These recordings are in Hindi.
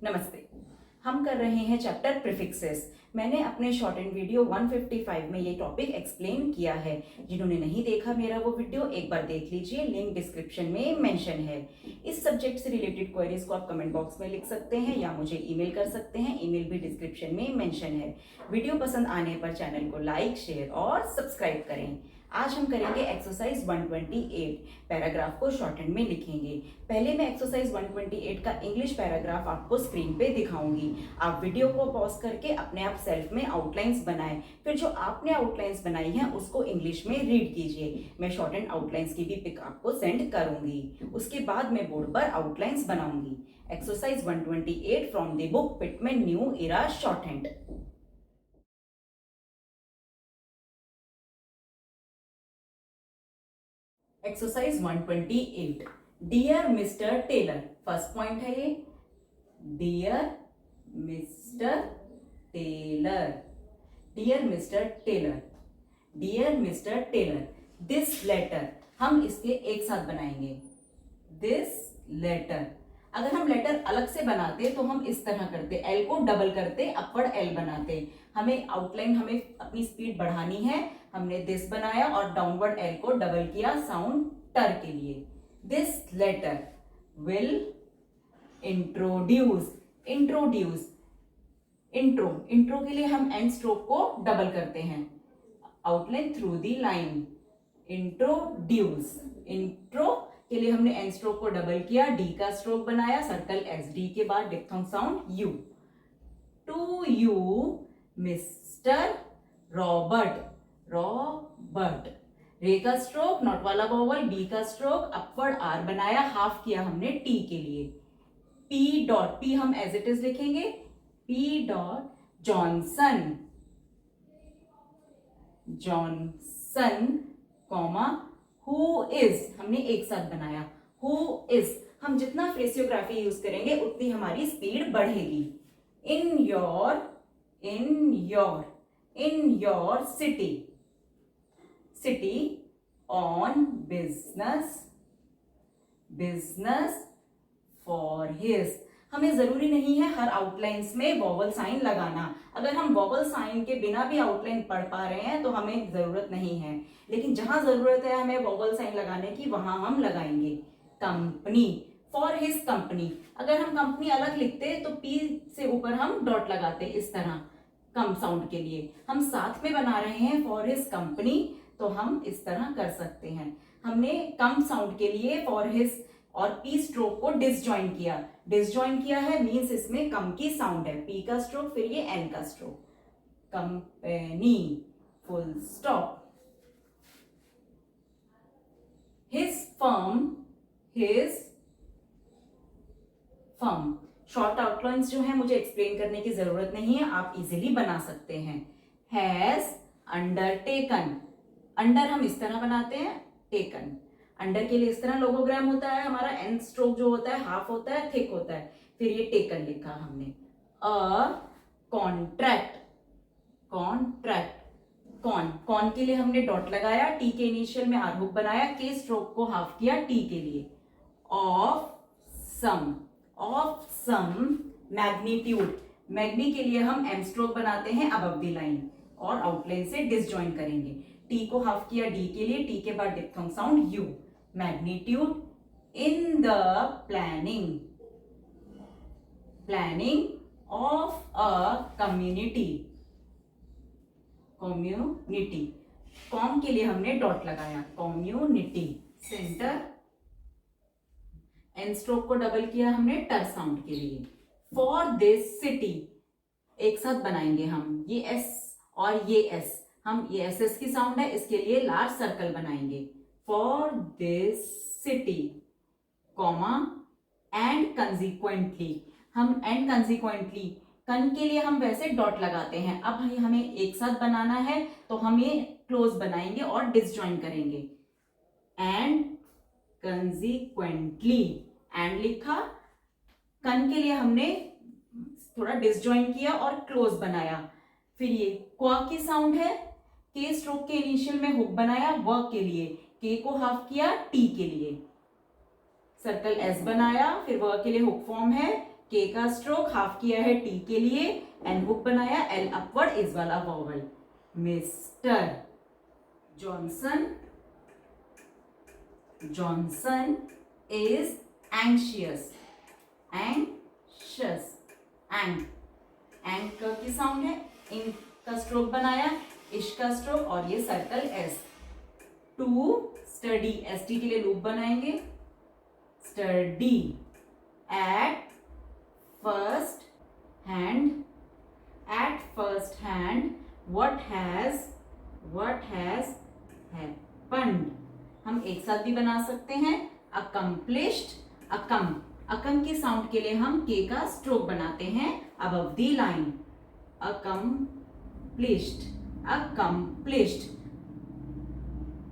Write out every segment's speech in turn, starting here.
नमस्ते। हम कर रहे हैं चैप्टर प्रीफिक्सेस। मैंने अपने शॉर्ट एंड वीडियो 155 में ये टॉपिक एक्सप्लेन किया है। जिन्होंने नहीं देखा मेरा वो वीडियो एक बार देख लीजिए, लिंक डिस्क्रिप्शन में मेंशन है। इस सब्जेक्ट से रिलेटेड क्वेरीज को आप कमेंट बॉक्स में लिख सकते हैं या मुझे ईमेल कर सकते हैं, ईमेल भी डिस्क्रिप्शन में मेंशन है। वीडियो पसंद आने पर चैनल को लाइक, शेयर और सब्सक्राइब करें। आज हम करेंगे एक्सरसाइज 128। पैराग्राफ को शॉर्ट हैंड में लिखेंगे। पहले मैं एक्सरसाइज 128 का इंग्लिश पैराग्राफ आपको स्क्रीन पे दिखाऊंगी। आप वीडियो को पॉज करके अपने आप सेल्फ में आउटलाइंस बनाएं, फिर जो आपने आउटलाइंस बनाई हैं उसको इंग्लिश में रीड कीजिए। मैं शॉर्ट हैंड आउटलाइंस की भी पिक आपको सेंड करूंगी। उसके बाद मैं बोर्ड पर आउटलाइंस बनाऊंगी। Exercise 128 from the book Pitman new era shorthand. Exercise 128। Dear mister Taylor, first point है ये। Dear mister Taylor, dear mister Taylor, dear mister Taylor, this letter. हम इसके एक साथ बनाएंगे। This letter. अगर हम लेटर अलग से बनाते तो हम इस तरह करते, एल को डबल करते, अपवर्ड एल बनाते। हमें आउटलाइन, हमें अपनी स्पीड बढ़ानी है। हमने दिस बनाया और डाउनवर्ड एल को डबल किया साउंड टर के लिए। This letter will introduce, introduce, intro, intro के लिए हम एंड स्ट्रोक को डबल करते हैं। Outline through the line, introduce. Intro के लिए हमने एन स्ट्रोक को डबल किया, डी का स्ट्रोक बनाया, सर्कल एस, डी के बाद diphthong sound U. To you mister Robert, Robert. Ray का स्ट्रोक, नॉट वाला वोवल, बी का स्ट्रोक, अपवर्ड आर बनाया, हाफ किया हमने टी के लिए। पी डॉट, पी हम एज इट इज लिखेंगे, P dot Johnson, Johnson, comma who is, हमने एक साथ बनाया। हु इज, हम जितना फ्रेसियोग्राफी यूज करेंगे उतनी हमारी स्पीड बढ़ेगी। In your, in your, in your city, city on business, business for his. हमें जरूरी नहीं है हर आउटलाइंस में वॉवल साइन लगाना। अगर हम वॉवल साइन के बिना भी आउटलाइन पढ़ पा रहे हैं तो हमें जरूरत नहीं है, लेकिन जहां जरूरत है हमें वॉवल साइन लगाने की वहां हम लगाएंगे। Company, for his company. अगर हम कंपनी अलग लिखते तो पी से ऊपर हम डॉट लगाते इस तरह, कम साउंड के लिए। हम साथ में बना रहे हैं फॉर हिज कंपनी, तो हम इस तरह कर सकते हैं। हमने कम साउंड के लिए फॉर हिज और पी स्ट्रोक को डिसजॉइन किया। डिसजॉइन किया है मींस इसमें कम की साउंड है, पी का स्ट्रोक फिर ये एन का stroke. Company, full stop. His firm, his firm. Short outlines जो है मुझे एक्सप्लेन करने की जरूरत नहीं है, आप इजीली बना सकते हैं। हैज अंडरटेकन, अंडर हम इस तरह बनाते हैं, टेकन। अंडर के लिए इस तरह लोगोग्राम होता है हमारा, एन स्ट्रोक जो होता है हाफ होता है, थिक होता है, फिर ये टेकन लिखा हमने। A contract, contract, con, con के लिए हमने डॉट लगाया, टी के इनिशियल में आर हुक बनाया, के स्ट्रोक को हाफ किया टी के लिए। Of sum, of sum magnitude. Magni के लिए हम एम स्ट्रोक बनाते हैं अबव द लाइन और आउटलाइन से डिसजॉइन करेंगे। टी को हाफ किया डी के लिए, टी के बाद diphthong sound U. Magnitude in the planning, planning of a community, community. Com के लिए हमने डॉट लगाया, कम्युनिटी। सेंटर, एन स्ट्रोक को डबल किया हमने टर साउंड के लिए। फॉर दिस सिटी, एक साथ बनाएंगे हम, ये एस और ये एस, हम ये एस एस की साउंड है, इसके लिए लार्ज सर्कल बनाएंगे। For this city, comma and consequently. हम एंड कंसिक्वेंटली, कन के लिए हम वैसे डॉट लगाते हैं, अब हमें एक साथ बनाना है तो हम ये क्लोज बनाएंगे और डिसजॉइन करेंगे। एंड कंसिक्वेंटली, एंड लिखा, कन के लिए हमने थोड़ा डिसजॉइन किया और क्लोज बनाया। फिर ये क्वा की साउंड है, के स्ट्रोक के इनिशियल में हुक बनाया, व के लिए, के को हाफ किया टी के लिए, सर्कल एस बनाया, फिर व के लिए हुक फॉर्म है, के का स्ट्रोक हाफ किया है टी के लिए, एन हुक बनाया, एल अपवर्ड इस वाला vowel. Mister Johnson, Johnson is anxious, anxious, and की साउंड है, इन का स्ट्रोक बनाया, इश का स्ट्रोक और ये circle S. To study, S T के लिए लूप बनाएंगे, study at first hand, at first hand what has happened। हम एक साथ भी बना सकते हैं, accomplished, अकम की साउंड के लिए हम के का स्ट्रोक बनाते हैं above the line, accomplished,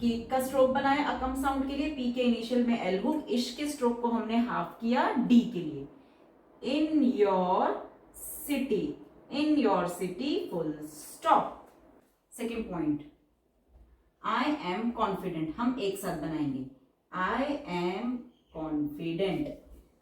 के का स्ट्रोक बनाया अकम साउंड के लिए, पी के इनिशियल में एल हुक, इश के स्ट्रोक को हमने हाफ किया डी के लिए। In your city full stop. Second point, I am confident, हम एक साथ बनाएंगे, I am confident,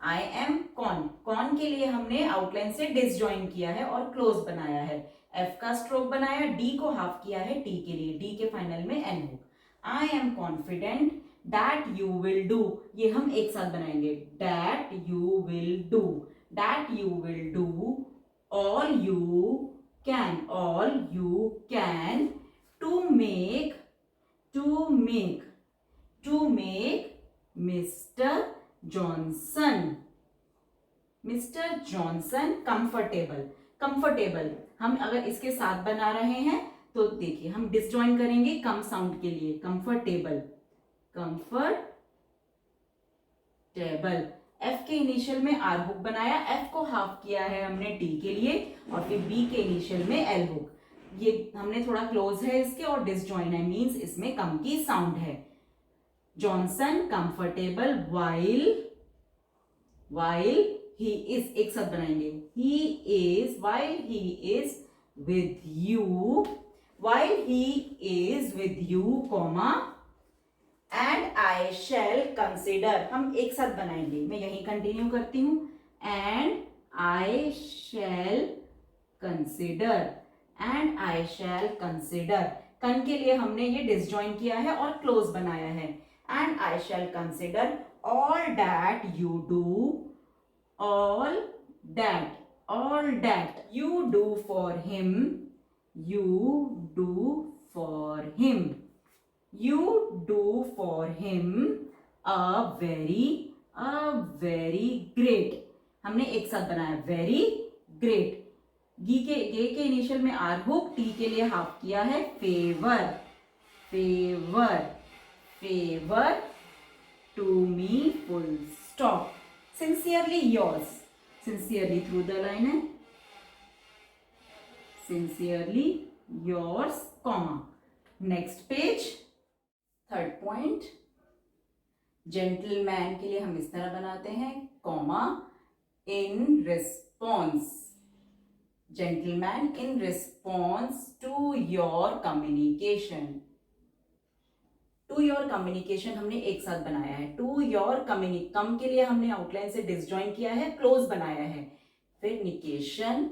I am con के लिए हमने आउटलाइन से डिसजॉइन किया है और क्लोज बनाया है, एफ का स्ट्रोक बनाया, डी को हाफ किया है टी के लिए, डी के फाइनल में N hook. I am confident that you will do, ये हम एक साथ बनाएंगे, that you will do all you can to make Mr. Johnson comfortable। हम अगर इसके साथ बना रहे हैं तो देखिए हम डिसजॉइन करेंगे कम साउंड के लिए, कंफर्टेबल, एफ के इनिशियल में आर हुक बनाया, एफ को हाफ किया है हमने टी के लिए और फिर बी के इनिशियल में एल हुक, ये हमने थोड़ा क्लोज है इसके और डिसजॉइन है, मींस इसमें कम की साउंड है। Johnson comfortable while he is, एक साथ बनाएंगे, he is with you comma and I shall consider, हम एक साथ बनाएंगे, मैं यही कंटिन्यू करती हूं, एंड आई शैल कंसिडर, कन के लिए हमने ये डिसजॉइन किया है और क्लोज बनाया है, and I shall consider all that you do for him, you do for him a very great, हमने एक साथ बनाया very great, गे के इनिशियल में आर हुक, टी के लिए हाफ किया है, favour to me full stop। sincerely yours, sincerely through the line है, sincerely yours comma। Next page, third point, gentleman के लिए हम इस तरह बनाते हैं, comma, in response, gentleman in response to your communication, हमने एक साथ बनाया है, टू योर कम के लिए हमने आउटलाइन से डिसजॉइन किया है, क्लोज बनाया है, फिर निकेशन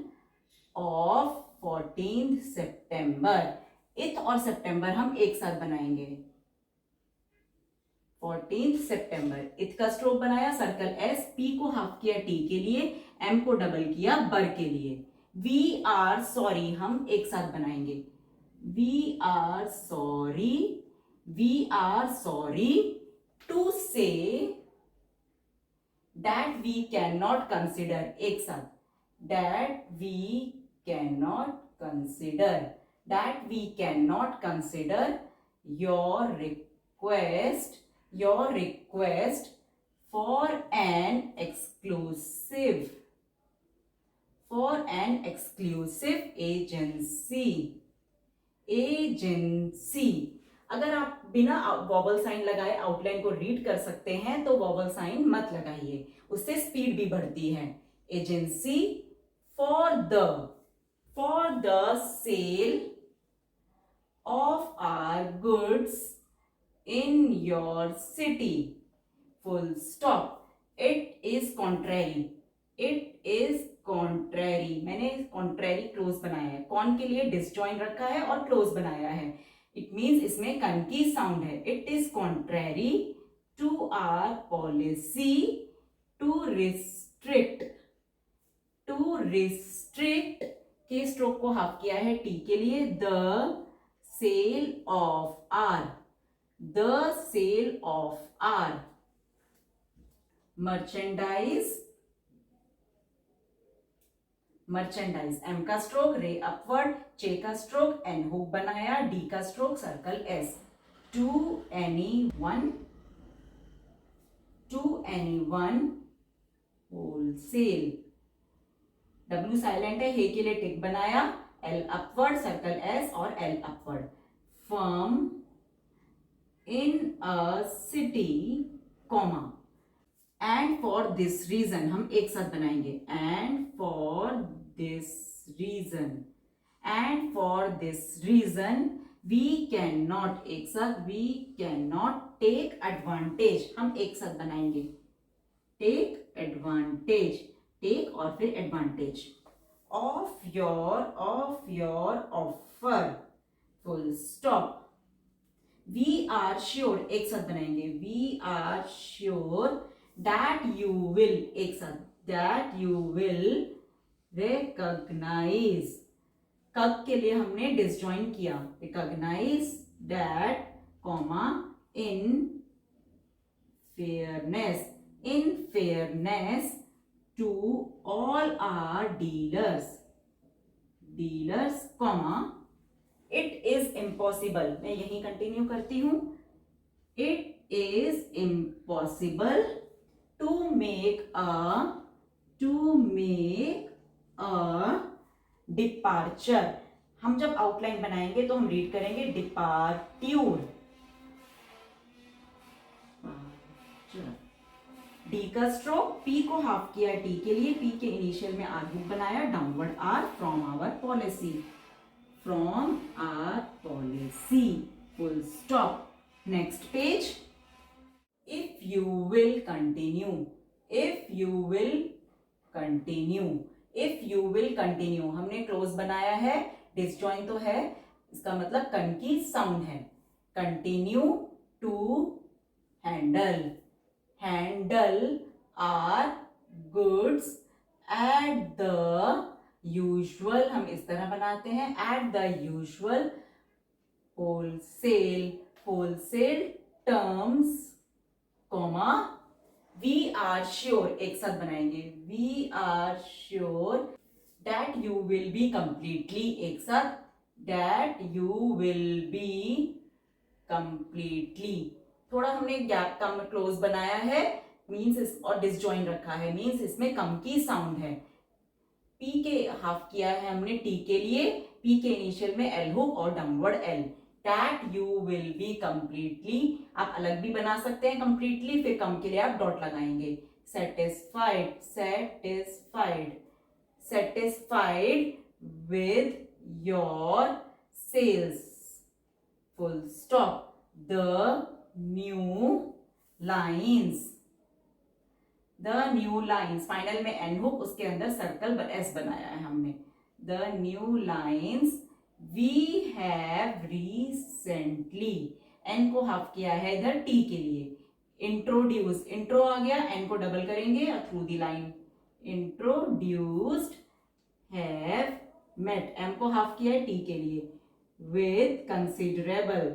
ऑफ 14 सितंबर, इथ और सितंबर हम एक साथ बनाएंगे, 14 सितंबर, इथ का स्ट्रोक बनाया, सर्कल एस, पी को हाफ किया टी के लिए, एम को डबल किया बर के लिए, वी आर सॉरी हम एक साथ बनाएंगे, we are sorry to say that we can not consider, एक साथ, that we can not consider your request for an exclusive agency. अगर आप बिना वॉवल साइन लगाए आउटलाइन को रीड कर सकते हैं तो वॉवल साइन मत लगाइए, उससे स्पीड भी बढ़ती है। Agency for the sale of our goods in your city, full stop। It is contrary is contrary, मैंने कॉन्ट्रेरी क्लोज बनाया है, कॉन के लिए डिसजॉइन रखा है और क्लोज बनाया है, इट मीन्स इसमें कन की साउंड है। It is contrary to our policy to restrict, to restrict के स्ट्रोक को हाफ किया है टी के लिए, the sale of our, the sale of our merchandise, merchandise M का स्ट्रोक रे अपवर्ड, चे का स्ट्रोक एन हुक बनाया, डी का stroke circle S, to any one wholesale, W silent है, हे के लिए टिक बनाया, एल अपवर्ड सर्कल एस और L upward, firm in a city comma, and for this reason हम एक साथ बनाएंगे, and for this reason, and for this reason we can not, एक साथ we can not take advantage, हम एक साथ बनाएंगे, टेक एडवांटेज, टेक और फिर advantage, of your offer full stop, we are sure, एक साथ बनाएंगे, we are sure that you will, एक साथ, दैट यू विल रिकॉग्नाइज, कब के लिए हमने डिसजॉइन किया, recognise that comma in fairness, in fairness to all our dealers, dealers comma, it is impossible, मैं यही कंटिन्यू करती हूं, it is impossible to make a departure, हम जब आउटलाइन बनाएंगे तो हम रीड करेंगे डिपार्ट्यूर, डी का स्ट्रोक, पी को हाफ किया टी के लिए, पी के इनिशियल में आर हुक बनाया, downward R, from our policy, from our policy full stop, next page, if you will continue, if you will continue, if you will continue, हमने क्लोज बनाया है, डिसजॉइन तो है, इसका मतलब कन की साउंड है, continue to handle, handle our goods at the usual, हम इस तरह बनाते हैं, at the usual wholesale, wholesale terms comma, we are sure, एक साथ बनाएंगे, we are sure that you will be completely, एक साथ, that you will be completely, थोड़ा हमने गैप कम क्लोज बनाया है, मीन्स और डिसजॉइन रखा है, मीन्स इसमें कम की साउंड है, पी के हाफ किया है हमने टी के लिए, पी के इनिशियल में एल हुक और downward L, that you will be completely, आप अलग भी बना सकते हैं कंप्लीटली, फिर कम के लिए आप डॉट लगाएंगे, satisfied, satisfied, satisfied with your sales full stop, the new lines, the new lines, final में एन हुक, उसके अंदर सर्कल एस बनाया है हमने, the new lines we have recently, N को हाफ किया है इधर टी के लिए, इंट्रोड्यूस, इंट्रो आ गया, एन को डबल करेंगे through the line, introduced, have met, M को हाफ किया है टी के लिए, विद कंसिडरेबल,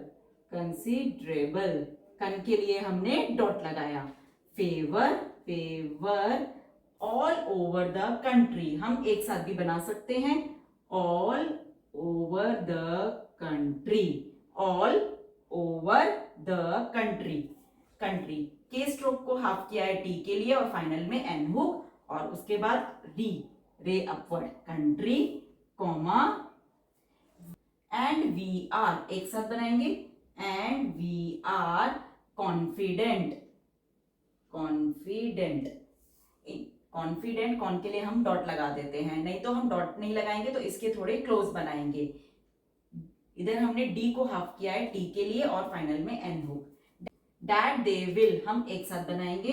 कंसिडरेबल, कन के लिए हमने डॉट लगाया, favour, favour all over the country, हम एक साथ भी बना सकते हैं, all over the country, all over the country, country के स्ट्रोक को हाफ किया है टी के लिए और फाइनल में एन हुक और उसके बाद re, ray upward, country comma, and we are, एक साथ बनाएंगे, and we are confident, confident, confident, con के लिए हम डॉट लगा देते हैं, नहीं तो हम डॉट नहीं लगाएंगे तो इसके थोड़े क्लोज बनाएंगे, इधर हमने डी को हाफ किया है टी के लिए और फाइनल में N hook, that they will, हम एक साथ बनाएंगे,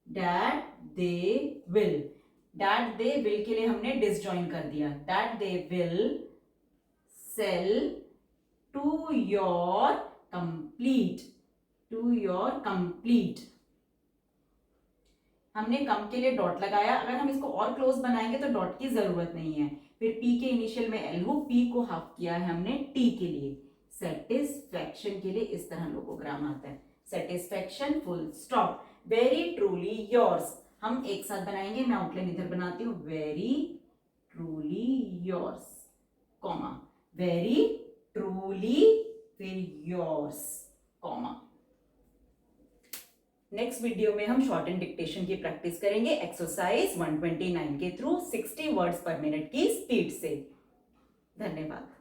that they will, that they will के लिए हमने डिसजॉइन कर दिया, that they will sell to your complete, to your complete. हमने कम के लिए डॉट लगाया, अगर हम इसको और क्लोज बनाएंगे तो डॉट की जरूरत नहीं है। फिर पी के इनिशियल में एल हो, पी को हाफ किया है हमने टी के लिए। सेटिस्फैक्शन के लिए इस तरह लोगोग्राम आता है, satisfaction full stop. Very truly yours हम एक साथ बनाएंगे, मैं आउटलाइन इधर बनाती हूँ, very truly yours comma, very truly फिर योर्स कॉमा। नेक्स्ट वीडियो में हम शॉर्ट एंड डिक्टेशन की प्रैक्टिस करेंगे एक्सरसाइज 129 के थ्रू 60 वर्ड्स पर मिनट की स्पीड से। धन्यवाद।